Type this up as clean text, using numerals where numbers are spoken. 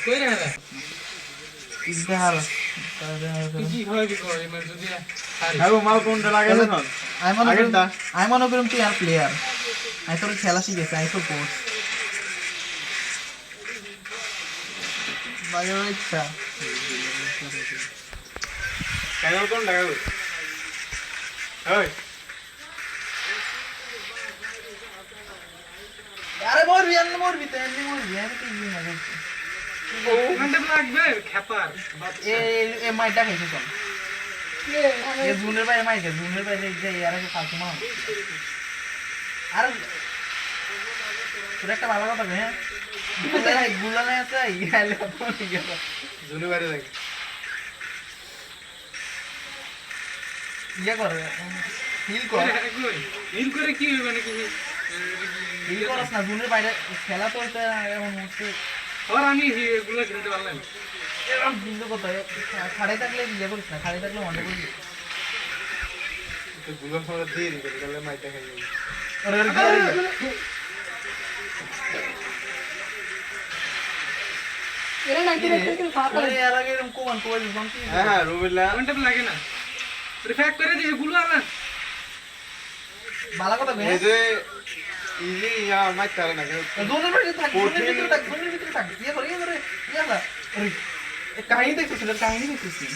কই রে রে ইদার কি হয় কি করে মানে যদি আরে হ্যাঁ মাল কোনটা লাগাইছ না আমি মনে করি তুই আর প্লেয়ার আমি তোর খেলা শিখেছি আমি তো কোচ বাজার ইচ্ছা কেন কোন লাগাবো ওই আরে মরবি তো এমনি মরবি আমি কি জিনিস না করছি ওখানটা লাগবে খেপার এ মাইটা খাইছে সব এ জুনের বাইরে যে আর কি ফালতু মাল আর তোর একটা ভালো কথা হ্যাঁ গুলানে আছে ইয়ালে আপন গেল জুনে বাইরে লাগে ইয়া করে হিল করে কি হবে মানে কি হিল করস না জুনের বাইরে খেলা তো এটা এমন হচ্ছে আর আমি এগুলো খেলতে পারলাম এরকম বিন্দু কোথায় খাড়াই থাকলে ইয়ে করিস না খাড়াই থাকলে মনে করিস তো গুলো সময় দিয়ে দিবে তাহলে মাইটা খাই যাবে আরে এরা 19 থেকে ফাটা আরে এর আগে এরকম কোমান কোয়াল বাকি হ্যাঁ রুবেলা ওখানটা লাগে না রিফ্যাক্ট করে দিছে গুলো আর না ভালো কথা এই যে ইজি ইয়া মাইটা না জোনের ভিতরে থাক জোনের ভিতরে থাক ইয়ে করে ইয়া কাহিনী দেখছিস